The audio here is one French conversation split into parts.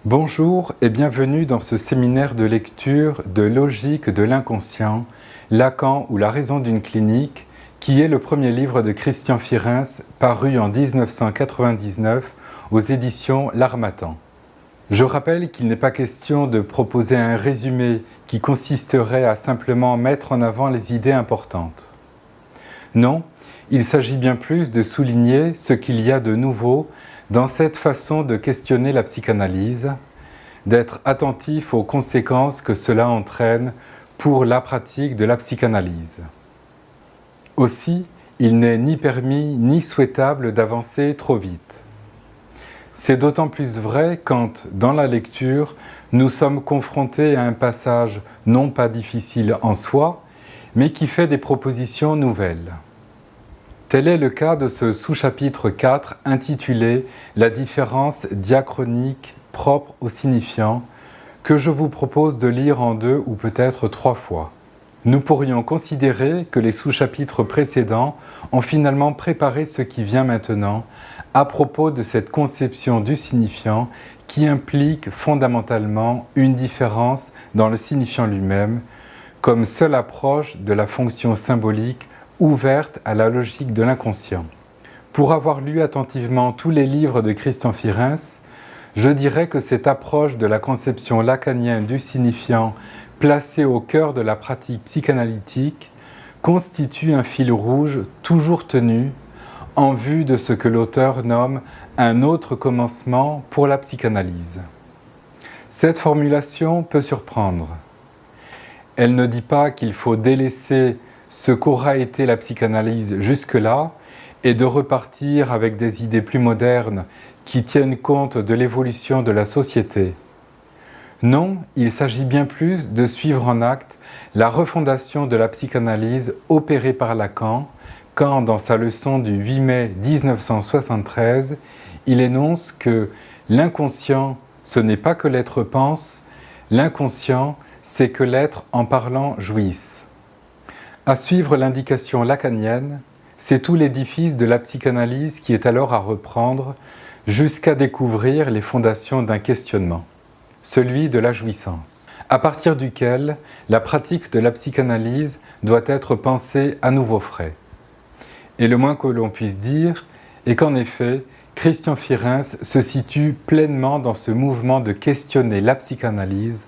Bonjour et bienvenue dans ce séminaire de lecture de Logique de l'inconscient, Lacan ou la raison d'une clinique, qui est le premier livre de Christian Firens paru en 1999 aux éditions L'Harmattan. Je rappelle qu'il n'est pas question de proposer un résumé qui consisterait à simplement mettre en avant les idées importantes. Non, il s'agit bien plus de souligner ce qu'il y a de nouveau dans cette façon de questionner la psychanalyse, d'être attentif aux conséquences que cela entraîne pour la pratique de la psychanalyse. Aussi, il n'est ni permis ni souhaitable d'avancer trop vite. C'est d'autant plus vrai quand, dans la lecture, nous sommes confrontés à un passage non pas difficile en soi, mais qui fait des propositions nouvelles. Tel est le cas de ce sous-chapitre 4 intitulé « La différence diachronique propre au signifiant » que je vous propose de lire en 2 ou peut-être 3 fois. Nous pourrions considérer que les sous-chapitres précédents ont finalement préparé ce qui vient maintenant à propos de cette conception du signifiant qui implique fondamentalement une différence dans le signifiant lui-même comme seule approche de la fonction symbolique ouverte à la logique de l'inconscient. Pour avoir lu attentivement tous les livres de Christian Firens, je dirais que cette approche de la conception lacanienne du signifiant placée au cœur de la pratique psychanalytique constitue un fil rouge toujours tenu en vue de ce que l'auteur nomme un autre commencement pour la psychanalyse. Cette formulation peut surprendre. Elle ne dit pas qu'il faut délaisser ce qu'aura été la psychanalyse jusque-là et de repartir avec des idées plus modernes qui tiennent compte de l'évolution de la société. Non, il s'agit bien plus de suivre en acte la refondation de la psychanalyse opérée par Lacan quand, dans sa leçon du 8 mai 1973, il énonce que l'inconscient, ce n'est pas que l'être pense, l'inconscient, c'est que l'être en parlant jouisse. À suivre l'indication lacanienne, c'est tout l'édifice de la psychanalyse qui est alors à reprendre jusqu'à découvrir les fondations d'un questionnement, celui de la jouissance, à partir duquel la pratique de la psychanalyse doit être pensée à nouveau frais. Et le moins que l'on puisse dire est qu'en effet, Christian Firens se situe pleinement dans ce mouvement de questionner la psychanalyse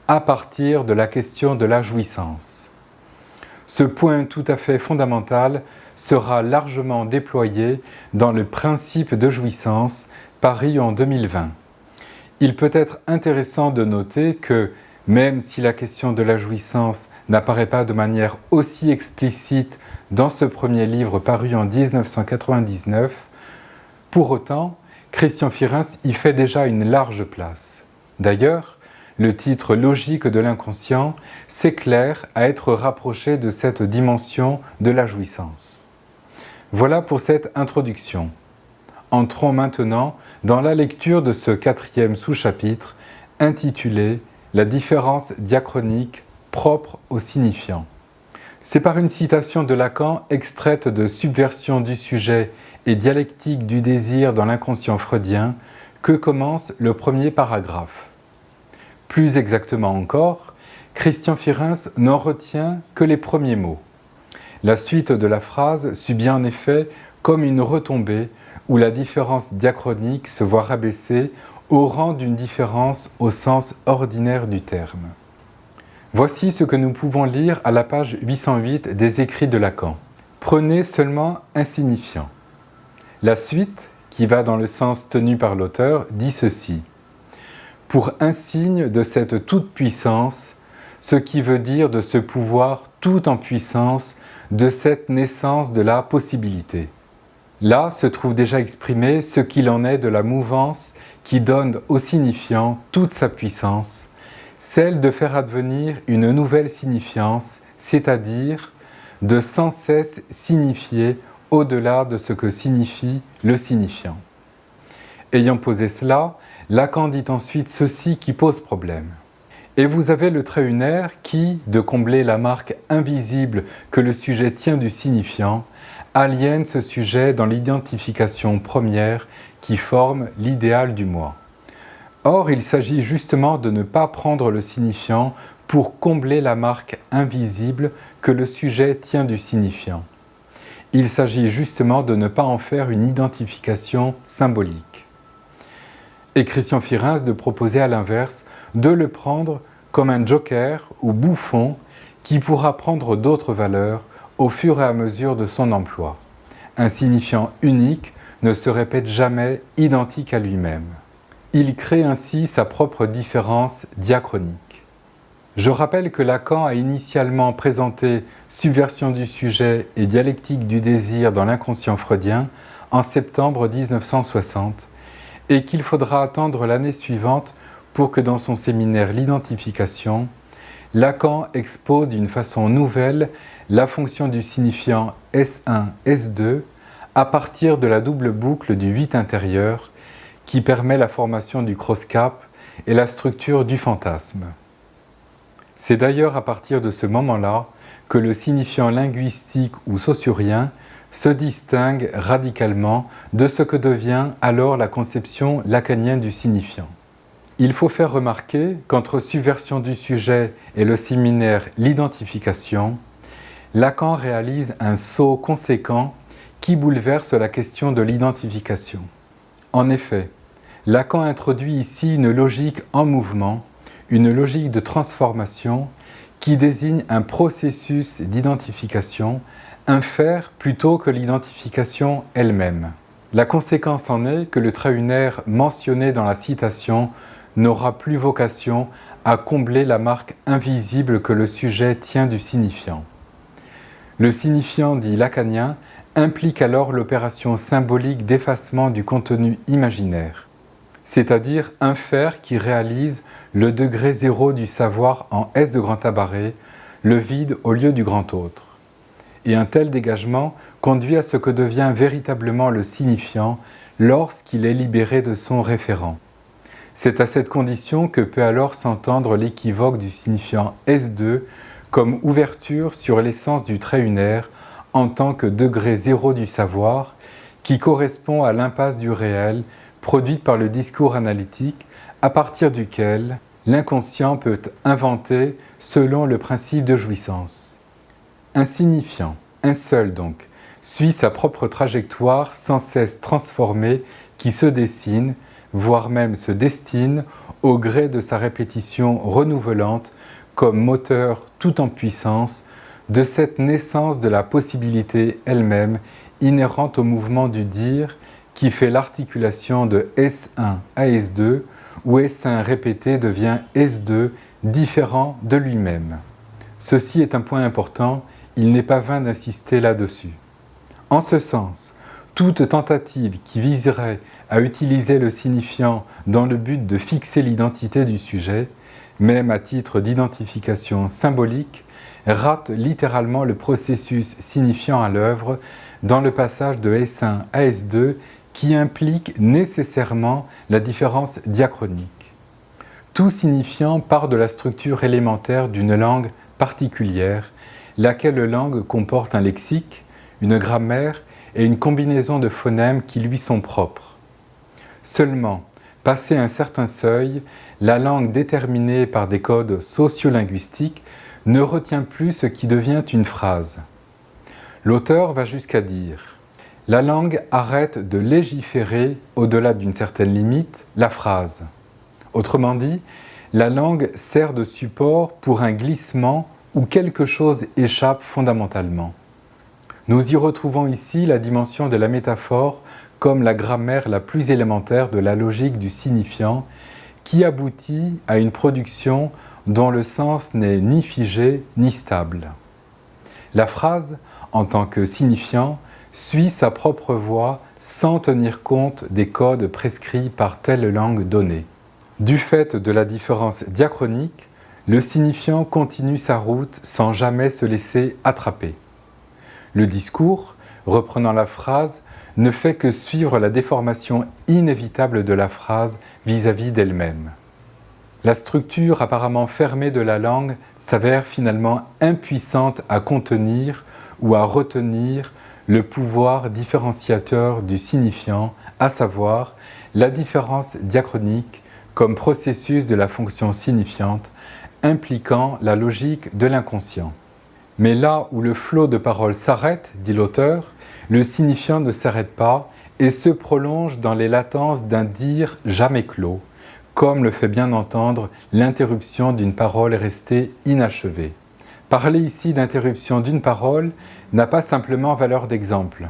à partir de la question de la jouissance. Ce point tout à fait fondamental sera largement déployé dans le principe de jouissance paru en 2020. Il peut être intéressant de noter que, même si la question de la jouissance n'apparaît pas de manière aussi explicite dans ce premier livre paru en 1999, pour autant, Christian Firens y fait déjà une large place. D'ailleurs, le titre « Logique de l'inconscient » s'éclaire à être rapproché de cette dimension de la jouissance. Voilà pour cette introduction. Entrons maintenant dans la lecture de ce 4e sous-chapitre intitulé « La différence diachronique propre au signifiant ». C'est par une citation de Lacan extraite de Subversion du sujet et dialectique du désir dans l'inconscient freudien que commence le premier paragraphe. Plus exactement encore, Christian Firens n'en retient que les premiers mots. La suite de la phrase subit en effet comme une retombée où la différence diachronique se voit rabaissée au rang d'une différence au sens ordinaire du terme. Voici ce que nous pouvons lire à la page 808 des écrits de Lacan. Prenez seulement un signifiant. La suite, qui va dans le sens tenu par l'auteur, dit ceci. Pour un signe de cette toute-puissance, ce qui veut dire de ce pouvoir tout en puissance, de cette naissance de la possibilité. Là se trouve déjà exprimé ce qu'il en est de la mouvance qui donne au signifiant toute sa puissance, celle de faire advenir une nouvelle signifiance, c'est-à-dire de sans cesse signifier au-delà de ce que signifie le signifiant. Ayant posé cela, Lacan dit ensuite ceci qui pose problème. Et vous avez le trait unaire qui, de combler la marque invisible que le sujet tient du signifiant, aliène ce sujet dans l'identification première qui forme l'idéal du moi. Or, il s'agit justement de ne pas prendre le signifiant pour combler la marque invisible que le sujet tient du signifiant. Il s'agit justement de ne pas en faire une identification symbolique. Et Christian Firins de proposer à l'inverse de le prendre comme un joker ou bouffon qui pourra prendre d'autres valeurs au fur et à mesure de son emploi. Un signifiant unique ne se répète jamais identique à lui-même. Il crée ainsi sa propre différence diachronique. Je rappelle que Lacan a initialement présenté Subversion du sujet et dialectique du désir dans l'inconscient freudien en septembre 1960 et qu'il faudra attendre l'année suivante pour que dans son séminaire L'identification, Lacan expose d'une façon nouvelle la fonction du signifiant S1, S2 à partir de la double boucle du 8 intérieur qui permet la formation du cross-cap et la structure du fantasme. C'est d'ailleurs à partir de ce moment-là que le signifiant linguistique ou saussurien se distingue radicalement de ce que devient alors la conception lacanienne du signifiant. Il faut faire remarquer qu'entre Subversion du sujet et le séminaire L'identification, Lacan réalise un saut conséquent qui bouleverse la question de l'identification. En effet, Lacan introduit ici une logique en mouvement, une logique de transformation qui désigne un processus d'identification, un faire plutôt que l'identification elle-même. La conséquence en est que le trait unaire mentionné dans la citation n'aura plus vocation à combler la marque invisible que le sujet tient du signifiant. Le signifiant dit lacanien implique alors l'opération symbolique d'effacement du contenu imaginaire, c'est-à-dire un faire qui réalise le degré zéro du savoir en S de grand tabaret, le vide au lieu du grand autre. Et un tel dégagement conduit à ce que devient véritablement le signifiant lorsqu'il est libéré de son référent. C'est à cette condition que peut alors s'entendre l'équivoque du signifiant S2 comme ouverture sur l'essence du trait unaire en tant que degré zéro du savoir qui correspond à l'impasse du réel produite par le discours analytique à partir duquel l'inconscient peut inventer selon le principe de jouissance. Un signifiant, un seul donc, suit sa propre trajectoire sans cesse transformée qui se dessine, voire même se destine, au gré de sa répétition renouvelante comme moteur tout en puissance de cette naissance de la possibilité elle-même inhérente au mouvement du dire qui fait l'articulation de S1 à S2 où S1 répété devient S2 différent de lui-même. Ceci est un point important, il n'est pas vain d'insister là-dessus. En ce sens, toute tentative qui viserait à utiliser le signifiant dans le but de fixer l'identité du sujet, même à titre d'identification symbolique, rate littéralement le processus signifiant à l'œuvre dans le passage de S1 à S2 qui implique nécessairement la différence diachronique. Tout signifiant part de la structure élémentaire d'une langue particulière, laquelle langue comporte un lexique, une grammaire et une combinaison de phonèmes qui lui sont propres. Seulement, passé un certain seuil, la langue déterminée par des codes sociolinguistiques ne retient plus ce qui devient une phrase. L'auteur va jusqu'à dire « La langue arrête de légiférer au-delà d'une certaine limite la phrase ». Autrement dit, la langue sert de support pour un glissement où quelque chose échappe fondamentalement. Nous y retrouvons ici la dimension de la métaphore comme la grammaire la plus élémentaire de la logique du signifiant qui aboutit à une production dont le sens n'est ni figé ni stable. La phrase, en tant que signifiant, suit sa propre voie sans tenir compte des codes prescrits par telle langue donnée. Du fait de la différence diachronique, le signifiant continue sa route sans jamais se laisser attraper. Le discours, reprenant la phrase, ne fait que suivre la déformation inévitable de la phrase vis-à-vis d'elle-même. La structure apparemment fermée de la langue s'avère finalement impuissante à contenir ou à retenir le pouvoir différenciateur du signifiant, à savoir la différence diachronique comme processus de la fonction signifiante impliquant la logique de l'inconscient. Mais là où le flot de paroles s'arrête, dit l'auteur, le signifiant ne s'arrête pas et se prolonge dans les latences d'un dire jamais clos, comme le fait bien entendre l'interruption d'une parole restée inachevée. Parler ici d'interruption d'une parole n'a pas simplement valeur d'exemple,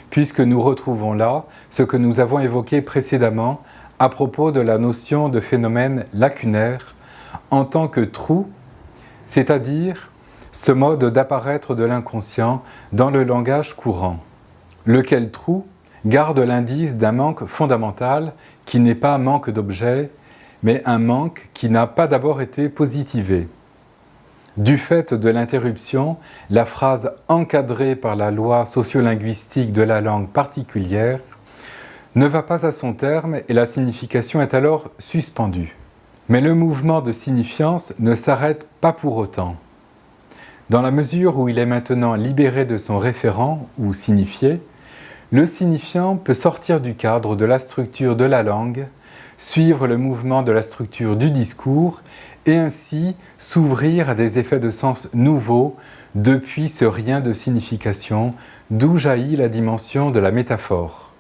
puisque nous retrouvons là ce que nous avons évoqué précédemment à propos de la notion de phénomène lacunaire en tant que trou, c'est-à-dire ce mode d'apparaître de l'inconscient dans le langage courant, lequel trou garde l'indice d'un manque fondamental qui n'est pas manque d'objet, mais un manque qui n'a pas d'abord été positivé. Du fait de l'interruption, la phrase encadrée par la loi sociolinguistique de la langue particulière ne va pas à son terme et la signification est alors suspendue. Mais le mouvement de signifiance ne s'arrête pas pour autant. Dans la mesure où il est maintenant libéré de son référent ou signifié, le signifiant peut sortir du cadre de la structure de la langue, suivre le mouvement de la structure du discours et ainsi s'ouvrir à des effets de sens nouveaux depuis ce rien de signification d'où jaillit la dimension de la métaphore.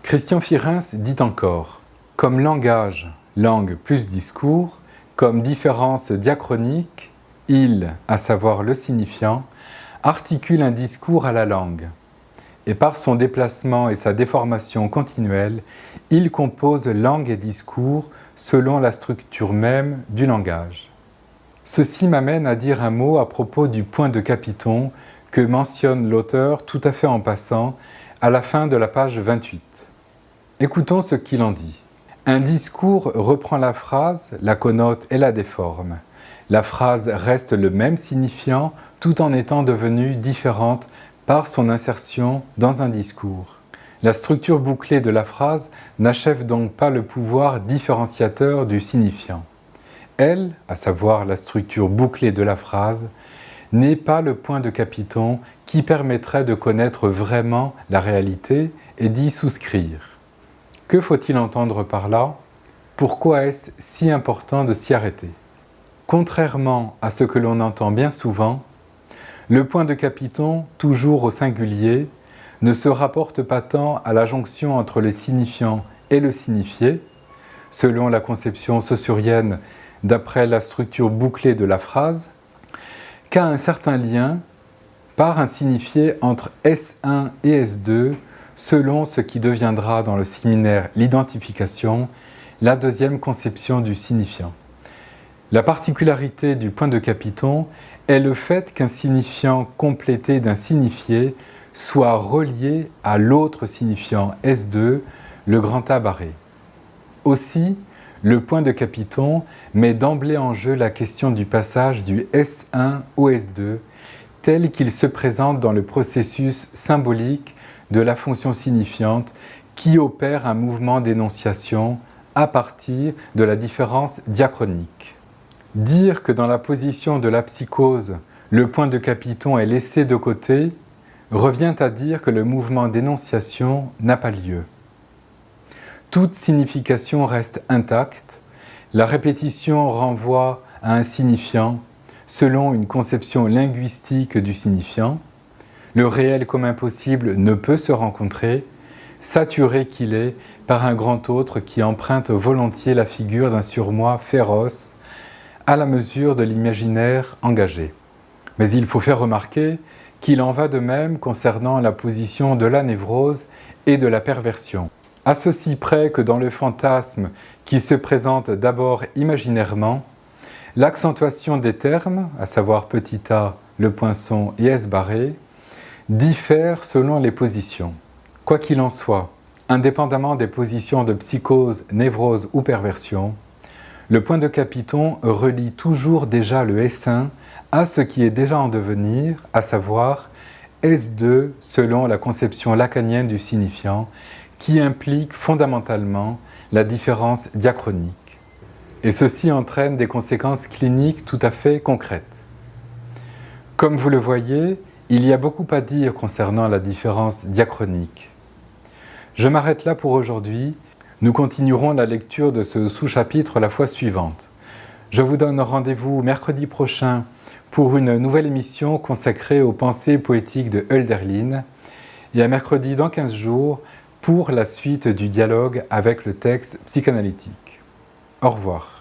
Christian Firens dit encore « Comme langage, langue plus discours, comme différence diachronique, il, à savoir le signifiant, articule un discours à la langue. Et par son déplacement et sa déformation continuelle, il compose langue et discours selon la structure même du langage. » Ceci m'amène à dire un mot à propos du point de capiton que mentionne l'auteur tout à fait en passant à la fin de la page 28. Écoutons ce qu'il en dit. Un discours reprend la phrase, la connote et la déforme. La phrase reste le même signifiant tout en étant devenue différente par son insertion dans un discours. La structure bouclée de la phrase n'achève donc pas le pouvoir différenciateur du signifiant. Elle, à savoir la structure bouclée de la phrase, n'est pas le point de capiton qui permettrait de connaître vraiment la réalité et d'y souscrire. Que faut-il entendre par là ? Pourquoi est-ce si important de s'y arrêter ? Contrairement à ce que l'on entend bien souvent, le point de capiton, toujours au singulier, ne se rapporte pas tant à la jonction entre le signifiant et le signifié, selon la conception saussurienne d'après la structure bouclée de la phrase, qu'à un certain lien par un signifié entre S1 et S2, selon ce qui deviendra dans le séminaire l'identification, la deuxième conception du signifiant. La particularité du point de capiton est le fait qu'un signifiant complété d'un signifié soit relié à l'autre signifiant S2, le grand A barré. Aussi, le point de capiton met d'emblée en jeu la question du passage du S1 au S2, tel qu'il se présente dans le processus symbolique de la fonction signifiante qui opère un mouvement d'énonciation à partir de la différence diachronique. Dire que dans la position de la psychose, le point de capiton est laissé de côté, revient à dire que le mouvement d'énonciation n'a pas lieu. Toute signification reste intacte, la répétition renvoie à un signifiant selon une conception linguistique du signifiant, le réel comme impossible ne peut se rencontrer, saturé qu'il est par un grand autre qui emprunte volontiers la figure d'un surmoi féroce à la mesure de l'imaginaire engagé. Mais il faut faire remarquer qu'il en va de même concernant la position de la névrose et de la perversion. À ceci près que dans le fantasme qui se présente d'abord imaginairement, l'accentuation des termes, à savoir petit a, le poinçon et S barré, diffère selon les positions. Quoi qu'il en soit, indépendamment des positions de psychose, névrose ou perversion, le point de capiton relie toujours déjà le S1 à ce qui est déjà en devenir, à savoir S2 selon la conception lacanienne du signifiant, qui implique fondamentalement la différence diachronique. Et ceci entraîne des conséquences cliniques tout à fait concrètes. Comme vous le voyez, il y a beaucoup à dire concernant la différence diachronique. Je m'arrête là pour aujourd'hui. Nous continuerons la lecture de ce sous-chapitre la fois suivante. Je vous donne rendez-vous mercredi prochain pour une nouvelle émission consacrée aux pensées poétiques de Hölderlin et à mercredi dans 15 jours pour la suite du dialogue avec le texte psychanalytique. Au revoir.